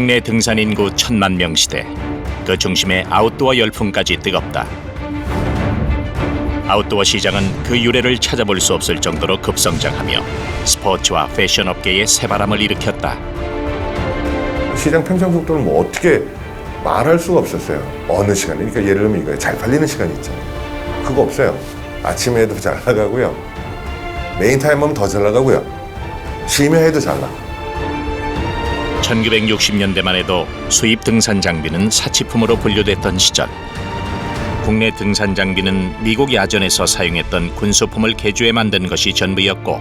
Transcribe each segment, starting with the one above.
국내 등산 인구 1,000만 명 시대, 그 중심에 아웃도어 열풍까지 뜨겁다. 아웃도어 시장은 그 유래를 찾아볼 수 없을 정도로 급성장하며 스포츠와 패션 업계에 새바람을 일으켰다. 시장 팽창 속도는 뭐 어떻게 말할 수가 없었어요. 어느 시간에. 그러니까 예를 들면 이거 잘 팔리는 시간이 있잖아요. 그거 없어요. 아침에도 잘 나가고요. 메인 타임 하면 더 잘 나가고요. 쉬면 해도 잘 나가. 1960년대만 해도 수입 등산 장비는 사치품으로 분류됐던 시절. 국내 등산 장비는 미국 야전에서 사용했던 군수품을 개조해 만든 것이 전부였고,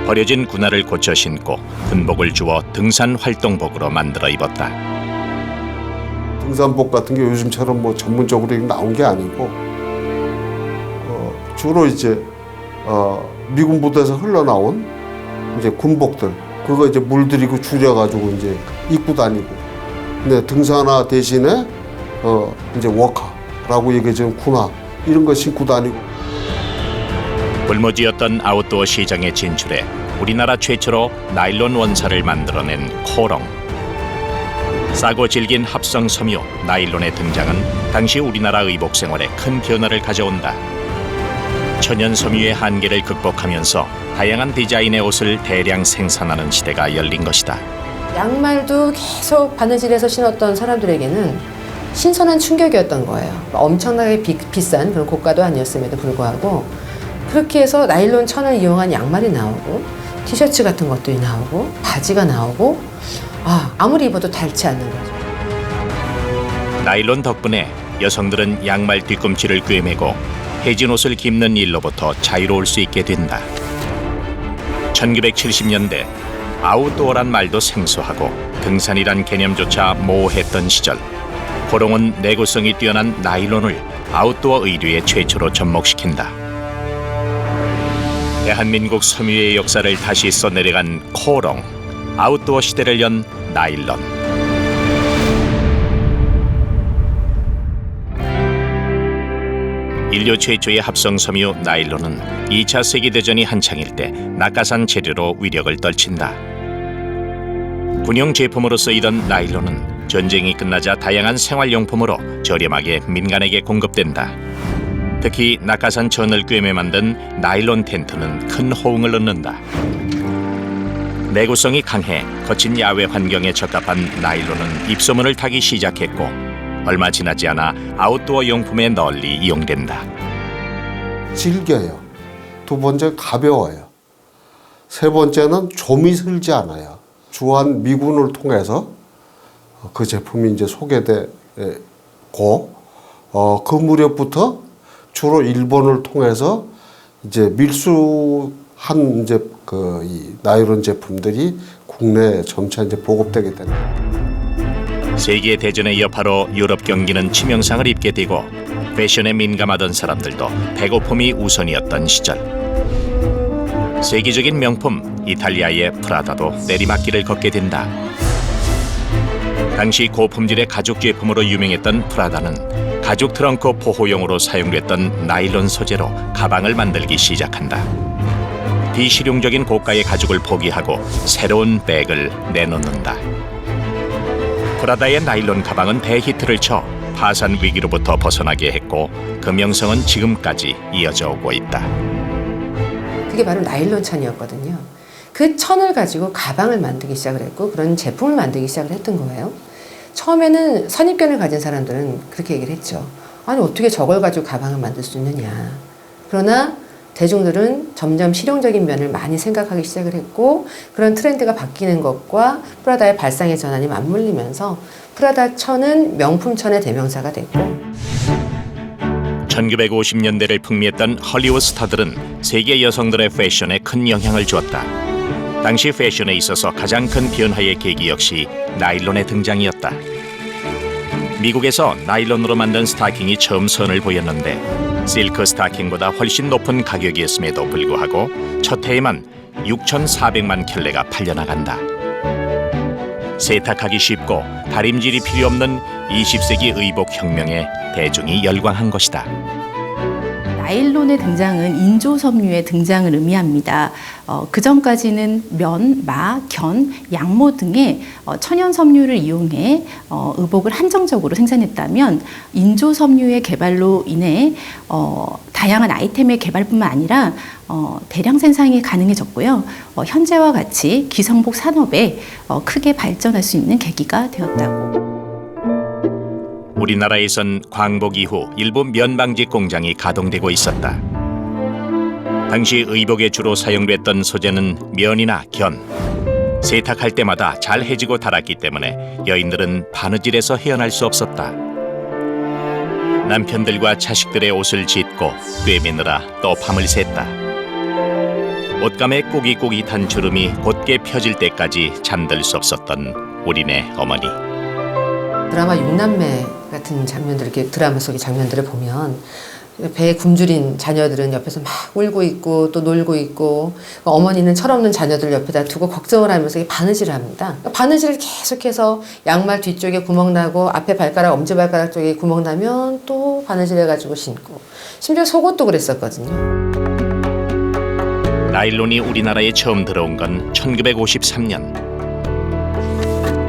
버려진 군화를 고쳐 신고 군복을 주워 등산 활동복으로 만들어 입었다. 등산복 같은 게 요즘처럼 뭐 전문적으로 나온 게 아니고 주로 이제 미군 부대에서 흘러나온 이제 군복들, 그거 이제 물들이고 줄여가지고 이제 입고 다니고. 근데 등산화 대신에 이제 워커라고 얘기하는 군화 이런 거 신고 다니고. 불모지였던 아웃도어 시장에 진출해 우리나라 최초로 나일론 원사를 만들어낸 코롱. 싸고 질긴 합성 섬유 나일론의 등장은 당시 우리나라 의복 생활에 큰 변화를 가져온다. 천연 섬유의 한계를 극복하면서 다양한 디자인의 옷을 대량 생산하는 시대가 열린 것이다. 양말도 계속 바느질해서 신었던 사람들에게는 신선한 충격이었던 거예요. 엄청나게 비싼 그런 고가도 아니었음에도 불구하고 그렇게 해서 나일론 천을 이용한 양말이 나오고 티셔츠 같은 것들이 나오고 바지가 나오고 아무리 입어도 닳지 않는 거죠. 나일론 덕분에 여성들은 양말 뒤꿈치를 꿰매고 해진 옷을 입는 일로부터 자유로울 수 있게 된다. 1970년대 아웃도어란 말도 생소하고 등산이란 개념조차 모호했던 시절, 코롱은 내구성이 뛰어난 나일론을 아웃도어 의류의 최초로 접목시킨다. 대한민국 섬유의 역사를 다시 써내려간 코롱, 아웃도어 시대를 연 나일론. 인류 최초의 합성 섬유 나일론은 2차 세계대전이 한창일 때 낙하산 재료로 위력을 떨친다. 군용 제품으로 쓰이던 나일론은 전쟁이 끝나자 다양한 생활용품으로 저렴하게 민간에게 공급된다. 특히 낙하산 천을 꿰매 만든 나일론 텐트는 큰 호응을 얻는다. 내구성이 강해 거친 야외 환경에 적합한 나일론은 입소문을 타기 시작했고, 얼마 지나지 않아 아웃도어 용품에 널리 이용된다. 질겨요. 두 번째 가벼워요. 세 번째는 좀이 슬지 않아요. 주한 미군을 통해서 그 제품이 이제 소개되고 그 무렵부터 주로 일본을 통해서 이제 밀수한 이제 이 나일론 제품들이 국내에 점차 이제 보급되게 됩니다. 세계 대전에 이어 바로 유럽 경기는 치명상을 입게 되고 패션에 민감하던 사람들도 배고픔이 우선이었던 시절. 세계적인 명품 이탈리아의 프라다도 내리막길을 걷게 된다. 당시 고품질의 가죽 제품으로 유명했던 프라다는 가죽 트렁크 보호용으로 사용됐던 나일론 소재로 가방을 만들기 시작한다. 비실용적인 고가의 가죽을 포기하고 새로운 백을 내놓는다. 프라다의 나일론 가방은 대히트를 쳐 파산 위기로부터 벗어나게 했고, 그 명성은 지금까지 이어져 오고 있다. 그게 바로 나일론 천이었거든요. 그 천을 가지고 가방을 만들기 시작을 했고 그런 제품을 만들기 시작을 했던 거예요. 처음에는 선입견을 가진 사람들은 그렇게 얘기를 했죠. 아니 어떻게 저걸 가지고 가방을 만들 수 있느냐. 그러나 대중들은 점점 실용적인 면을 많이 생각하기 시작을 했고, 그런 트렌드가 바뀌는 것과 프라다의 발상의 전환이 맞물리면서 프라다 천은 명품 천의 대명사가 됐고, 1950년대를 풍미했던 헐리우드 스타들은 세계 여성들의 패션에 큰 영향을 주었다. 당시 패션에 있어서 가장 큰 변화의 계기 역시 나일론의 등장이었다. 미국에서 나일론으로 만든 스타킹이 처음 선을 보였는데 실크 스타킹보다 훨씬 높은 가격이었음에도 불구하고 첫 해에만 6,400만 켤레가 팔려나간다. 세탁하기 쉽고 다림질이 필요 없는 20세기 의복 혁명에 대중이 열광한 것이다. 나일론의 등장은 인조 섬유의 등장을 의미합니다. 그 전까지는 면, 마, 견, 양모 등의 천연 섬유를 이용해 의복을 한정적으로 생산했다면 인조 섬유의 개발로 인해 다양한 아이템의 개발뿐만 아니라 대량 생산이 가능해졌고요. 현재와 같이 기성복 산업에 크게 발전할 수 있는 계기가 되었다고. 우리나라에선 광복 이후 일부 면방직 공장이 가동되고 있었다. 당시 의복에 주로 사용됐던 소재는 면이나 견. 세탁할 때마다 잘 해지고 닳았기 때문에 여인들은 바느질에서 헤어날 수 없었다. 남편들과 자식들의 옷을 짓고 꿰매느라 또 밤을 샜다. 옷감의 꼬깃꼬깃한 주름이 곧게 펴질 때까지 잠들 수 없었던 우리네 어머니. 드라마 육남매 같은 장면들, 이렇게 드라마 속의 장면들을 보면 배에 굶주린 자녀들은 옆에서 막 울고 있고 또 놀고 있고, 어머니는 철없는 자녀들 옆에다 두고 걱정을 하면서 바느질을 합니다. 바느질을 계속해서 양말 뒤쪽에 구멍 나고 앞에 발가락, 엄지발가락 쪽에 구멍 나면 또 바느질 해가지고 신고, 심지어 속옷도 그랬었거든요. 나일론이 우리나라에 처음 들어온 건 1953년.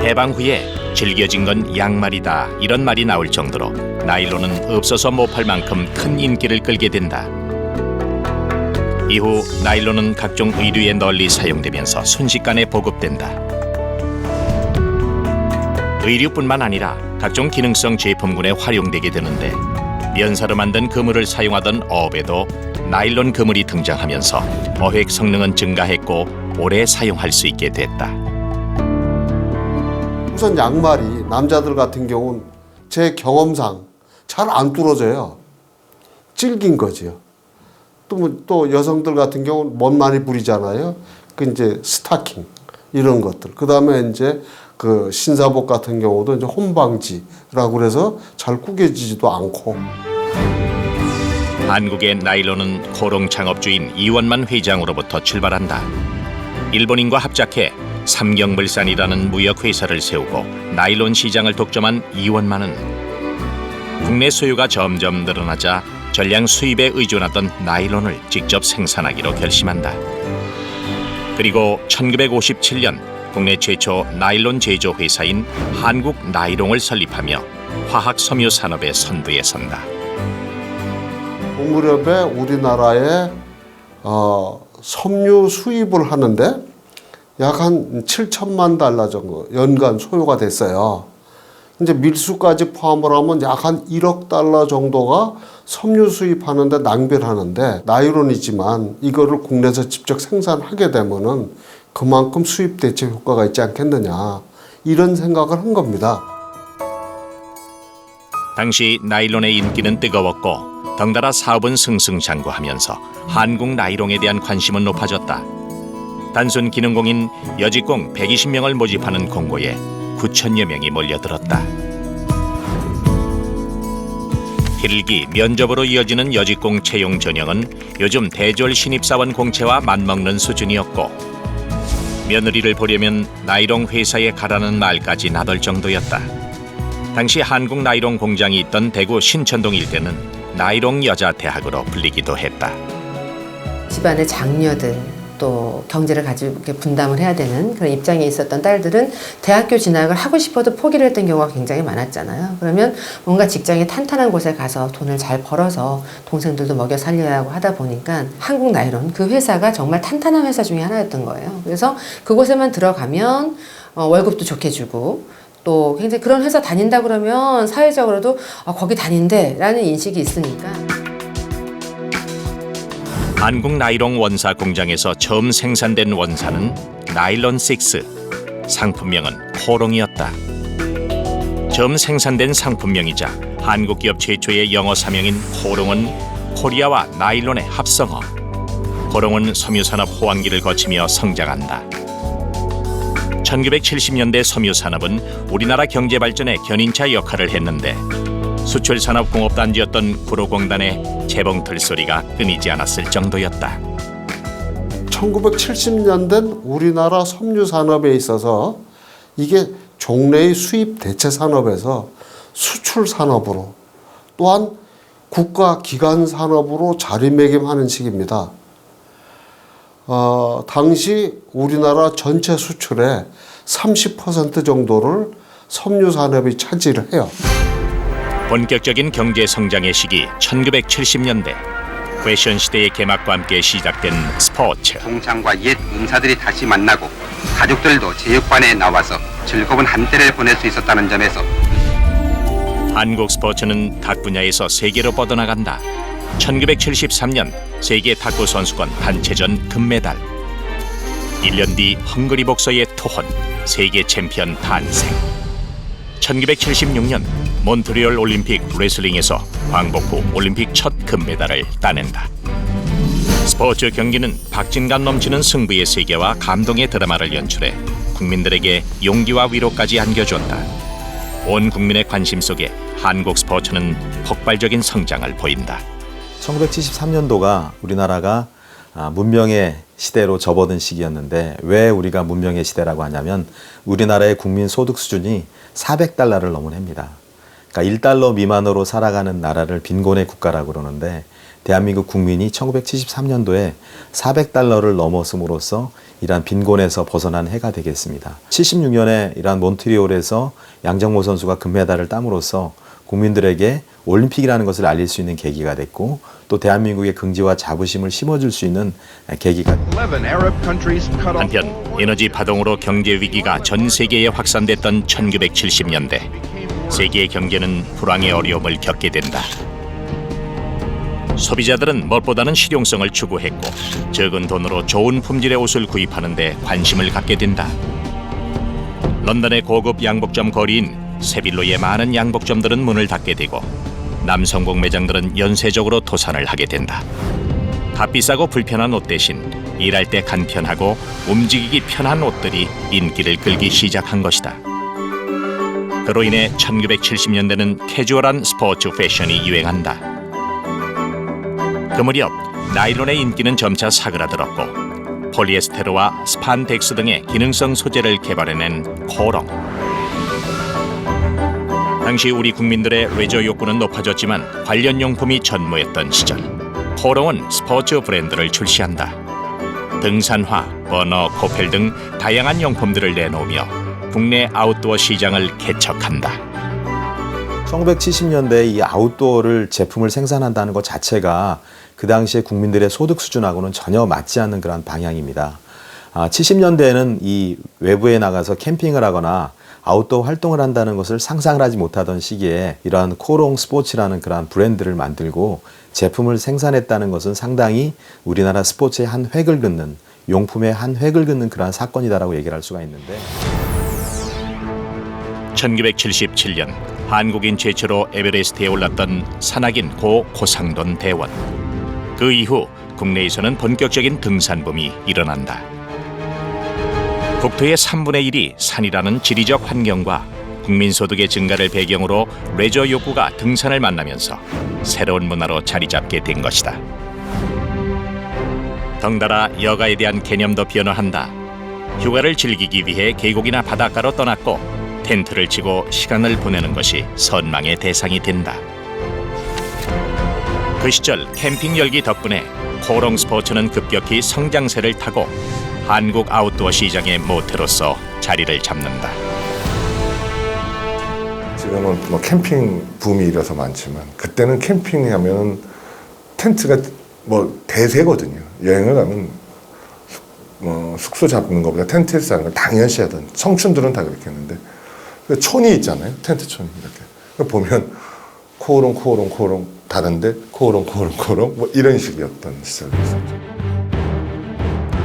해방 후에 즐겨진 건 양말이다 이런 말이 나올 정도로 나일론은 없어서 못 팔 만큼 큰 인기를 끌게 된다. 이후 나일론은 각종 의류에 널리 사용되면서 순식간에 보급된다. 의류뿐만 아니라 각종 기능성 제품군에 활용되게 되는데, 면사로 만든 그물을 사용하던 어업에도 나일론 그물이 등장하면서 어획 성능은 증가했고 오래 사용할 수 있게 됐다. 우선 양말이 남자들 같은 경우는 제 경험상 잘 안 뚫어져요. 질긴 거지요. 또 여성들 같은 경우는 멋 많이 부리잖아요. 그 이제 스타킹 이런 것들. 그 다음에 이제 그 신사복 같은 경우도 이제 혼방지라고 그래서 잘 구겨지지도 않고. 한국의 나일론은 코롱 창업주인 이원만 회장으로부터 출발한다. 일본인과 합작해 삼경물산이라는 무역회사를 세우고 나일론 시장을 독점한 이원만은 국내 소유가 점점 늘어나자 전량 수입에 의존하던 나일론을 직접 생산하기로 결심한다. 그리고 1957년 국내 최초 나일론 제조 회사인 한국 나일홍을 설립하며 화학 섬유 산업의 선두에 선다. 그 무렵에 우리나라에 섬유 수입을 하는데 약 한 7천만 달러 정도 연간 소요가 됐어요. 이제 밀수까지 포함을 하면 약 한 1억 달러 정도가 섬유 수입하는데 낭비를 하는데, 나일론이지만 이거를 국내에서 직접 생산하게 되면은 그만큼 수입 대체 효과가 있지 않겠느냐, 이런 생각을 한 겁니다. 당시 나일론의 인기는 뜨거웠고 덩달아 사업은 승승장구하면서 한국 나일홍에 대한 관심은 높아졌다. 단순 기능공인 여직공 120명을 모집하는 공고에 9천여 명이 몰려들었다. 필기, 면접으로 이어지는 여직공 채용 전형은 요즘 대졸 신입사원 공채와 맞먹는 수준이었고, 며느리를 보려면 나일홍 회사에 가라는 말까지 나돌 정도였다. 당시 한국 나일홍 공장이 있던 대구 신천동 일대는 나일홍 여자대학으로 불리기도 했다. 집안의 장녀들, 또 경제를 가지고 이렇게 분담을 해야 되는 그런 입장에 있었던 딸들은 대학교 진학을 하고 싶어도 포기를 했던 경우가 굉장히 많았잖아요. 그러면 뭔가 직장이 탄탄한 곳에 가서 돈을 잘 벌어서 동생들도 먹여 살려야 하고 하다 보니까 한국 나일론, 그 회사가 정말 탄탄한 회사 중에 하나였던 거예요. 그래서 그곳에만 들어가면 월급도 좋게 주고, 또 굉장히 그런 회사 다닌다 그러면 사회적으로도 거기 다닌대 라는 인식이 있으니까. 한국 나일홍 원사 공장에서 처음 생산된 원사는 나일론 6, 상품명은 코롱이었다. 처음 생산된 상품명이자 한국 기업 최초의 영어 사명인 코롱은 코리아와 나일론의 합성어. 코롱은 섬유산업 호황기를 거치며 성장한다. 1970년대 섬유산업은 우리나라 경제 발전의 견인차 역할을 했는데, 수출산업공업단지였던 구로공단의 재봉틀 소리가 끊이지 않았을 정도였다. 1970년 된 우리나라 섬유 산업에 있어서 이게 종래의 수입 대체 산업에서 수출 산업으로, 또한 국가 기관 산업으로 자리매김하는 시기입니다. 당시 우리나라 전체 수출의 30% 정도를 섬유 산업이 차지를 해요. 본격적인 경제 성장의 시기 1970년대 패션 시대의 개막과 함께 시작된 스포츠. 동창과 옛 은사들이 다시 만나고 가족들도 체육관에 나와서 즐거운 한때를 보낼 수 있었다는 점에서 한국 스포츠는 각 분야에서 세계로 뻗어나간다. 1973년 세계 탁구 선수권 단체전 금메달. 1년 뒤 헝가리 복서의 토혼, 세계 챔피언 탄생. 1976년 몬트리올 올림픽 레슬링에서 광복 후 올림픽 첫 금메달을 따낸다. 스포츠 경기는 박진감 넘치는 승부의 세계와 감동의 드라마를 연출해 국민들에게 용기와 위로까지 안겨줬다. 온 국민의 관심 속에 한국 스포츠는 폭발적인 성장을 보인다. 1973년도가 우리나라가 문명의 시대로 접어든 시기였는데 왜 우리가 문명의 시대라고 하냐면 우리나라의 국민 소득 수준이 400달러를 넘은 해입니다. 그러니까 1달러 미만으로 살아가는 나라를 빈곤의 국가라고 그러는데 대한민국 국민이 1973년도에 400달러를 넘었음으로써 이러한 빈곤에서 벗어난 해가 되겠습니다. 76년에 이러한 몬트리올에서 양정모 선수가 금메달을 땀으로써 국민들에게 올림픽이라는 것을 알릴 수 있는 계기가 됐고 또 대한민국의 긍지와 자부심을 심어줄 수 있는 계기가 됐습니다. 한편 에너지 파동으로 경제 위기가 전 세계에 확산됐던 1970년대 세계의 경제는 불황의 어려움을 겪게 된다. 소비자들은 무엇보다는 실용성을 추구했고 적은 돈으로 좋은 품질의 옷을 구입하는 데 관심을 갖게 된다. 런던의 고급 양복점 거리인 세빌로의 많은 양복점들은 문을 닫게 되고 남성복 매장들은 연쇄적으로 도산을 하게 된다. 값비싸고 불편한 옷 대신 일할 때 간편하고 움직이기 편한 옷들이 인기를 끌기 시작한 것이다. 그로 인해 1970년대는 캐주얼한 스포츠 패션이 유행한다. 그 무렵 나일론의 인기는 점차 사그라들었고 폴리에스테르와 스판덱스 등의 기능성 소재를 개발해낸 코롱. 당시 우리 국민들의 레저 욕구는 높아졌지만 관련 용품이 전무했던 시절 코롱은 스포츠 브랜드를 출시한다. 등산화, 버너, 코펠 등 다양한 용품들을 내놓으며 국내 아웃도어 시장을 개척한다. 1970년대에 이 아웃도어를 제품을 생산한다는 것 자체가 그 당시에 국민들의 소득 수준하고는 전혀 맞지 않는 그런 방향입니다. 70년대에는 이 외부에 나가서 캠핑을 하거나 아웃도어 활동을 한다는 것을 상상을 하지 못하던 시기에 이러한 코롱 스포츠라는 그러한 브랜드를 만들고 제품을 생산했다는 것은 상당히 우리나라 스포츠의 한 획을 긋는 용품의 한 획을 긋는 그러한 사건이다라고 얘기를 할 수가 있는데 1977년 한국인 최초로 에베레스트에 올랐던 산악인 고 고상돈 대원. 그 이후 국내에서는 본격적인 등산붐이 일어난다. 국토의 3분의 1이 산이라는 지리적 환경과 국민소득의 증가를 배경으로 레저 욕구가 등산을 만나면서 새로운 문화로 자리 잡게 된 것이다. 덩달아 여가에 대한 개념도 변화한다. 휴가를 즐기기 위해 계곡이나 바닷가로 떠났고 텐트를 치고 시간을 보내는 것이 선망의 대상이 된다. 그 시절 캠핑 열기 덕분에 코롱 스포츠는 급격히 성장세를 타고 한국 아웃도어 시장의 모태로서 자리를 잡는다. 지금은 뭐 캠핑 붐이 일어서 많지만 그때는 캠핑하면 텐트가 뭐 대세거든요. 여행을 가면 숙소 잡는 것보다 텐트에서 자는 걸 당연시하던 청춘들은 다 그렇게 했는데 촌이 있잖아요. 텐트 촌이 이렇게 보면 코오롱 다른데 코오롱 뭐 이런 식이었던 시절이었어요.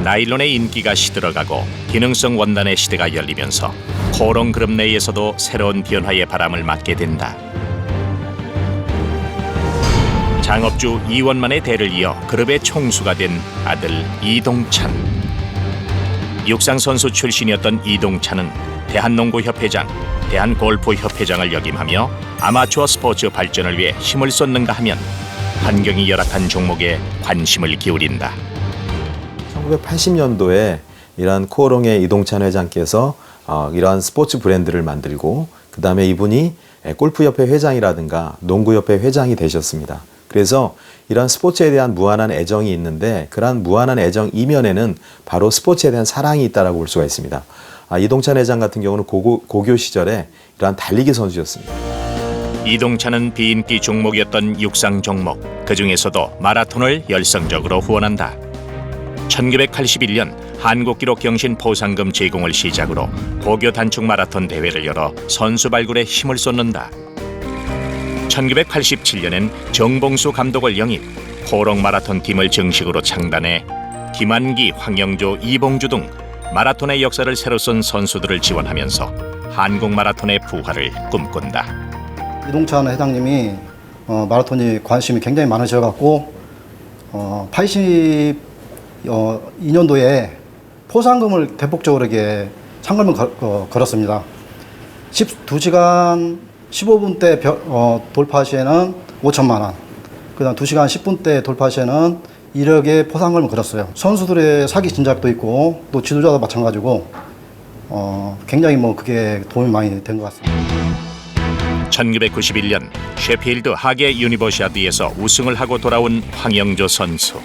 나일론의 인기가 시들어가고 기능성 원단의 시대가 열리면서 코오롱 그룹 내에서도 새로운 변화의 바람을 맞게 된다. 장업주 이원만의 대를 이어 그룹의 총수가 된 아들 이동찬. 육상선수 출신이었던 이동찬은 대한농구협회장, 대한골프협회장을 역임하며 아마추어 스포츠 발전을 위해 힘을 쏟는가 하면 환경이 열악한 종목에 관심을 기울인다. 1980년도에 이러한 코오롱의 이동찬 회장께서 이러한 스포츠 브랜드를 만들고 그 다음에 이분이 골프협회 회장이라든가 농구협회 회장이 되셨습니다. 그래서 이런 스포츠에 대한 무한한 애정이 있는데 그러한 무한한 애정 이면에는 바로 스포츠에 대한 사랑이 있다고 볼 수가 있습니다. 이동찬 회장 같은 경우는 고교 시절에 이러한 달리기 선수였습니다. 이동찬은 비인기 종목이었던 육상 종목, 그중에서도 마라톤을 열성적으로 후원한다. 1981년 한국기록 경신 포상금 제공을 시작으로 고교 단축 마라톤 대회를 열어 선수 발굴에 힘을 쏟는다. 1987년엔 정봉수 감독을 영입, 코롱 마라톤 팀을 정식으로 창단해 김한기, 황영조, 이봉주 등 마라톤의 역사를 새로 쓴 선수들을 지원하면서 한국 마라톤의 부활을 꿈꾼다. 이동찬 회장님이 마라톤에 관심이 굉장히 많으셔갖고 82년도에 포상금을 대폭적으로 이렇게 상금을 걸었습니다. 2시간 15분대 돌파 시에는 5천만 원, 그다음 2시간 10분대 돌파 시에는 1억의 포상금을 걸었어요. 선수들의 사기 진작도 있고 또 지도자도 마찬가지고 굉장히 그게 도움이 많이 된 것 같습니다. 1991년 셰필드 하계 유니버시아드에서 우승을 하고 돌아온 황영조 선수.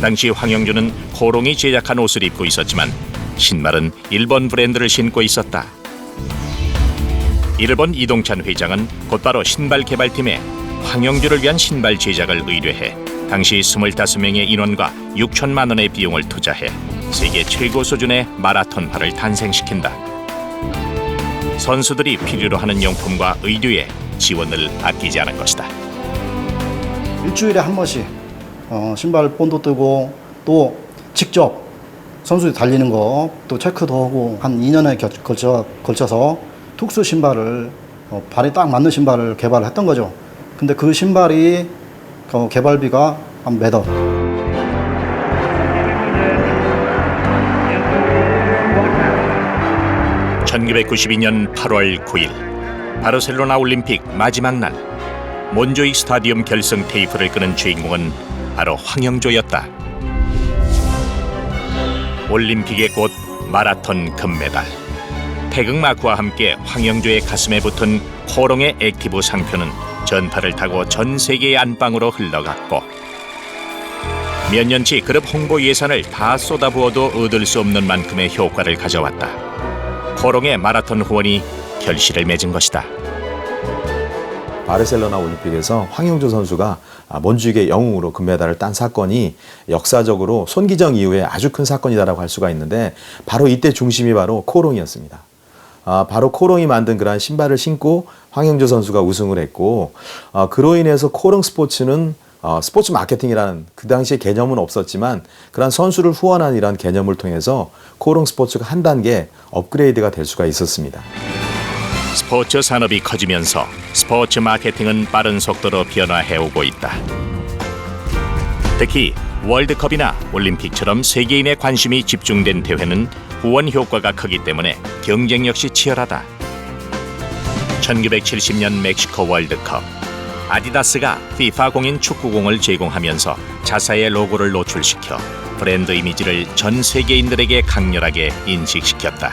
당시 황영조는 코롱이 제작한 옷을 입고 있었지만 신발은 일본 브랜드를 신고 있었다. 이를 본 이동찬 회장은 곧바로 신발 개발팀에 황영조를 위한 신발 제작을 의뢰해 당시 25명의 인원과 6천만 원의 비용을 투자해 세계 최고 수준의 마라톤화를 탄생시킨다. 선수들이 필요로 하는 용품과 의류에 지원을 아끼지 않은 것이다. 일주일에 한 번씩 신발 본도 뜨고 또 직접 선수들이 달리는 거 또 체크도 하고 한 2년에 걸쳐서 특수 신발을 발에 딱 맞는 신발을 개발을 했던 거죠. 근데 그 신발이 개발비가 한 매달 1992년 8월 9일 바르셀로나 올림픽 마지막 날 몬조익 스타디움 결승 테이프를 끄는 주인공은 바로 황영조였다. 올림픽의 꽃 마라톤 금메달. 태극마크와 함께 황영조의 가슴에 붙은 코롱의 액티브 상표는 전파를 타고 전 세계의 안방으로 흘러갔고 몇 년치 그룹 홍보 예산을 다 쏟아부어도 얻을 수 없는 만큼의 효과를 가져왔다. 코롱의 마라톤 후원이 결실을 맺은 것이다. 바르셀로나 올림픽에서 황영조 선수가 몬주익의 영웅으로 금메달을 딴 사건이 역사적으로 손기정 이후에 아주 큰 사건이다라고 할 수가 있는데 바로 이때 중심이 바로 코롱이었습니다. 바로 코롱이 만든 그러한 신발을 신고 황영조 선수가 우승을 했고 그로 인해서 코롱 스포츠는 스포츠 마케팅이라는 그 당시에 개념은 없었지만 그런 선수를 후원한 이런 개념을 통해서 코롱 스포츠가 한 단계 업그레이드가 될 수가 있었습니다. 스포츠 산업이 커지면서 스포츠 마케팅은 빠른 속도로 변화해오고 있다. 특히 월드컵이나 올림픽처럼 세계인의 관심이 집중된 대회는 후원 효과가 크기 때문에 경쟁 역시 치열하다. 1970년 멕시코 월드컵 아디다스가 FIFA 공인 축구공을 제공하면서 자사의 로고를 노출시켜 브랜드 이미지를 전 세계인들에게 강렬하게 인식시켰다.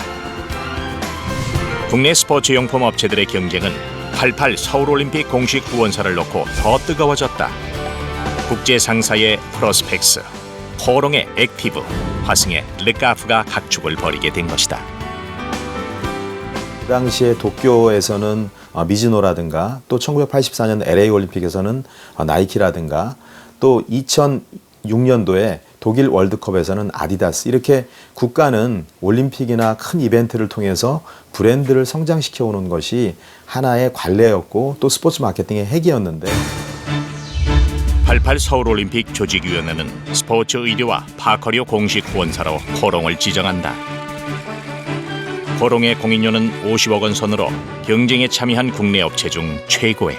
국내 스포츠 용품 업체들의 경쟁은 88 서울올림픽 공식 후원사를 놓고 더 뜨거워졌다. 국제 상사의 프로스펙스, 코롱의 액티브, 화승의 르카프가 각축을 벌이게 된 것이다. 그 당시에 도쿄에서는 미즈노라든가 또 1984년 LA 올림픽에서는 나이키라든가 또 2006년도에 독일 월드컵에서는 아디다스 이렇게 국가는 올림픽이나 큰 이벤트를 통해서 브랜드를 성장시켜 오는 것이 하나의 관례였고 또 스포츠 마케팅의 핵이었는데 88 서울올림픽 조직위원회는 스포츠 의료와 파커류 공식 후원사로 코롱을 지정한다. 코롱의 공인료는 50억 원 선으로 경쟁에 참여한 국내 업체 중 최고액.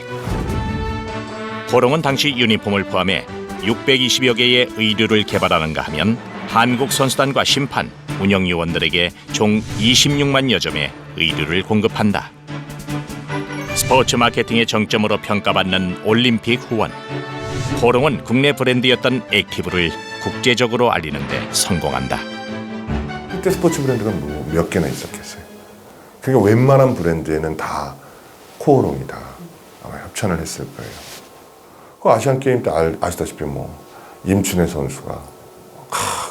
코롱은 당시 유니폼을 포함해 620여 개의 의류를 개발하는가 하면 한국 선수단과 심판, 운영요원들에게 총 26만여 점의 의류를 공급한다. 스포츠 마케팅의 정점으로 평가받는 올림픽 후원. 코롱은 국내 브랜드였던 액티브를 국제적으로 알리는 데 성공한다. 그때 스포츠 브랜드가 몇 개나 있었겠어요. 그러니까 웬만한 브랜드에는 다 코오롱이다 아마 협찬을 했을 거예요. 그 아시안 게임 때 아시다시피 뭐 임춘혜 선수가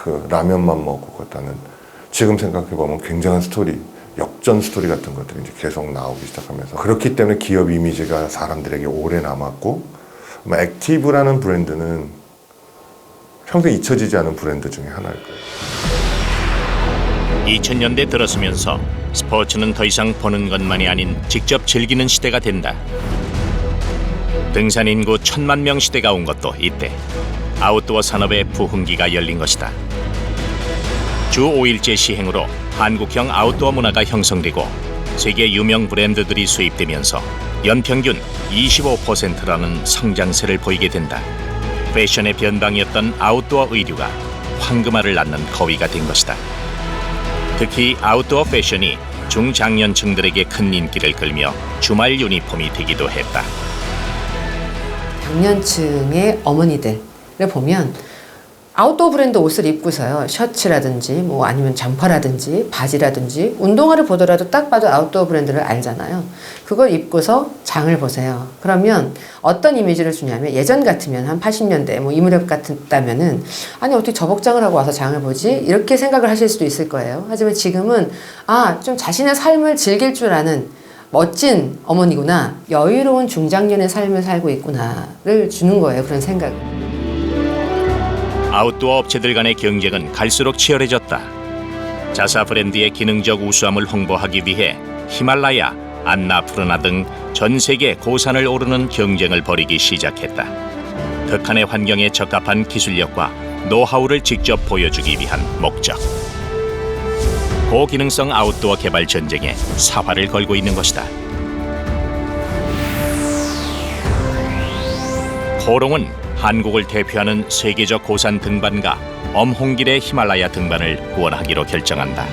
그 라면만 먹고 갔다는, 지금 생각해 보면 굉장한 스토리, 역전 스토리 같은 것들이 이제 계속 나오기 시작하면서, 그렇기 때문에 기업 이미지가 사람들에게 오래 남았고, 액티브라는 브랜드는 평생 잊혀지지 않은 브랜드 중에 하나일 거예요. 2000년대 들어서면서 스포츠는 더 이상 보는 것만이 아닌 직접 즐기는 시대가 된다. 등산 인구 1000만 명 시대가 온 것도 이때 아웃도어 산업의 부흥기가 열린 것이다. 주 5일제 시행으로 한국형 아웃도어 문화가 형성되고 세계 유명 브랜드들이 수입되면서 연평균 25%라는 성장세를 보이게 된다. 패션의 변방이었던 아웃도어 의류가 황금알을 낳는 거위가 된 것이다. 특히 아웃도어 패션이 중장년층들에게 큰 인기를 끌며 주말 유니폼이 되기도 했다. 장년층의 어머니들을 보면 아웃도어 브랜드 옷을 입고서요, 셔츠라든지 뭐 아니면 점퍼라든지 바지라든지 운동화를 보더라도 딱 봐도 아웃도어 브랜드를 알잖아요. 그걸 입고서 장을 보세요. 그러면 어떤 이미지를 주냐면, 예전 같으면 한 80년대 뭐 이 무렵 같았다면은 아니 어떻게 저 복장을 하고 와서 장을 보지? 이렇게 생각을 하실 수도 있을 거예요. 하지만 지금은 좀 자신의 삶을 즐길 줄 아는 멋진 어머니구나, 여유로운 중장년의 삶을 살고 있구나를 주는 거예요. 그런 생각을. 아웃도어 업체들 간의 경쟁은 갈수록 치열해졌다. 자사 브랜드의 기능적 우수함을 홍보하기 위해 히말라야, 안나푸르나 등 전 세계 고산을 오르는 경쟁을 벌이기 시작했다. 극한의 환경에 적합한 기술력과 노하우를 직접 보여주기 위한 목적. 고기능성 아웃도어 개발 전쟁에 사활을 걸고 있는 것이다. 코롱은 한국을 대표하는 세계적 고산 등반가 엄홍길의 히말라야 등반을 후원하기로 결정한다.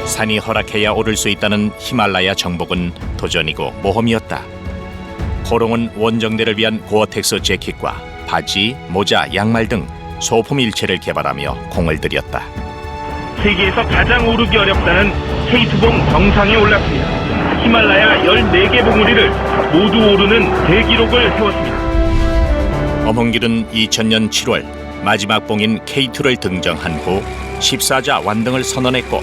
산이 허락해야 오를 수 있다는 히말라야 정복은 도전이고 모험이었다. 코롱은 원정대를 위한 고어텍스 재킷과 바지, 모자, 양말 등 소품 일체를 개발하며 공을 들였다. 세계에서 가장 오르기 어렵다는 K2봉 정상에 올랐습니다. 히말라야 14개 봉우리를 모두 오르는 대기록을 세웠습니다. 엄홍길은 2000년 7월 마지막 봉인 K2를 등정한 후 14자 완등을 선언했고,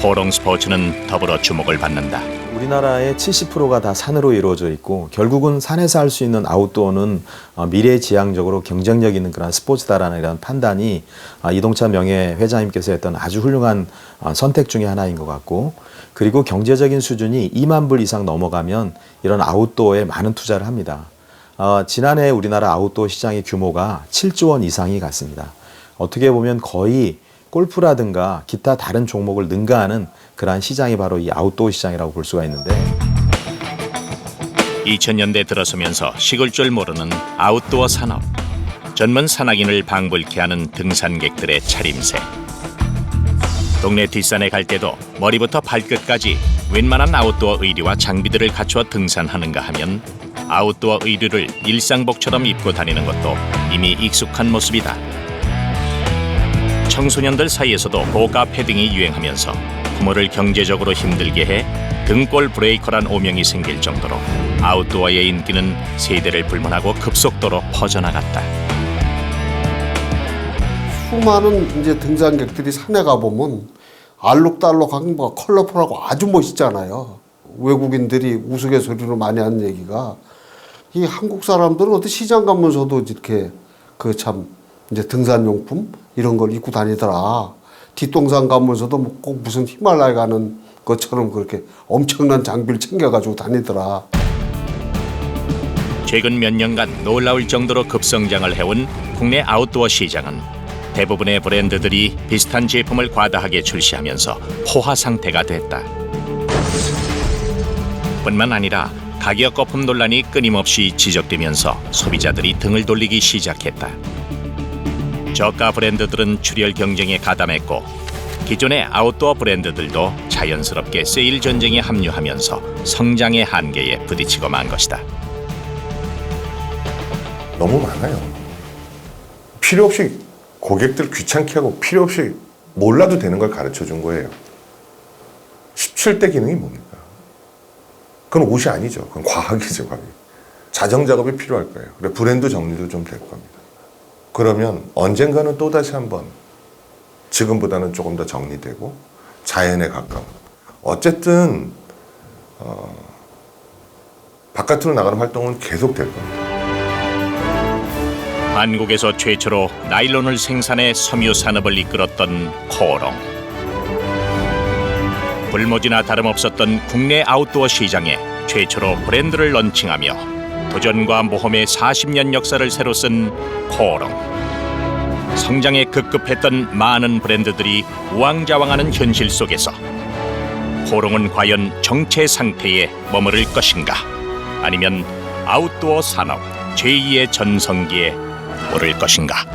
코롱 스포츠는 더불어 주목을 받는다. 우리나라의 70%가 다 산으로 이루어져 있고, 결국은 산에서 할 수 있는 아웃도어는 미래지향적으로 경쟁력 있는 그런 스포츠다라는 이런 판단이 이동찬 명예 회장님께서 했던 아주 훌륭한 선택 중에 하나인 것 같고, 그리고 경제적인 수준이 2만 불 이상 넘어가면 이런 아웃도어에 많은 투자를 합니다. 지난해 우리나라 아웃도어 시장의 규모가 7조 원 이상이 갔습니다. 어떻게 보면 거의 골프라든가 기타 다른 종목을 능가하는 그러한 시장이 바로 이 아웃도어 시장이라고 볼 수가 있는데, 2000년대 들어서면서 식을 줄 모르는 아웃도어 산업. 전문 산악인을 방불케 하는 등산객들의 차림새. 동네 뒷산에 갈 때도 머리부터 발끝까지 웬만한 아웃도어 의류와 장비들을 갖추어 등산하는가 하면 아웃도어 의류를 일상복처럼 입고 다니는 것도 이미 익숙한 모습이다. 청소년들 사이에서도 고가 패딩이 유행하면서 부모를 경제적으로 힘들게 해 등골 브레이커란 오명이 생길 정도로 아웃도어의 인기는 세대를 불문하고 급속도로 퍼져나갔다. 수많은 이제 등산객들이 산에 가보면 알록달록한 거 컬러풀하고 아주 멋있잖아요. 외국인들이 우스갯소리로 많이 하는 얘기가, 이 한국 사람들은 어떤 시장 가면서도 이렇게 그 참 이제 등산용품 이런 걸 입고 다니더라. 뒷동산 가면서도 뭐 꼭 무슨 히말라야 가는 것처럼 그렇게 엄청난 장비를 챙겨가지고 다니더라. 최근 몇 년간 놀라울 정도로 급성장을 해온 국내 아웃도어 시장은 대부분의 브랜드들이 비슷한 제품을 과다하게 출시하면서 포화 상태가 됐다. 뿐만 아니라 가격 거품 논란이 끊임없이 지적되면서 소비자들이 등을 돌리기 시작했다. 저가 브랜드들은 출혈 경쟁에 가담했고, 기존의 아웃도어 브랜드들도 자연스럽게 세일 전쟁에 합류하면서 성장의 한계에 부딪히고 만 것이다. 너무 많아요. 필요 없이 고객들 귀찮게 하고 필요 없이 몰라도 되는 걸 가르쳐 준 거예요. 17대 기능이 뭡니까? 그건 옷이 아니죠. 그건 과학이죠, 과학. 자정 작업이 필요할 거예요. 그래 브랜드 정리도 좀 될 겁니다. 그러면 언젠가는 또 다시 한번 지금보다는 조금 더 정리되고 자연에 가까운. 어쨌든 바깥으로 나가는 활동은 계속 될 겁니다. 한국에서 최초로 나일론을 생산해 섬유 산업을 이끌었던 코롱. 불모지나 다름없었던 국내 아웃도어 시장에 최초로 브랜드를 런칭하며 도전과 모험의 40년 역사를 새로 쓴 코롱. 성장에 급급했던 많은 브랜드들이 우왕좌왕하는 현실 속에서 코롱은 과연 정체 상태에 머무를 것인가? 아니면 아웃도어 산업 제2의 전성기에 오를 것인가?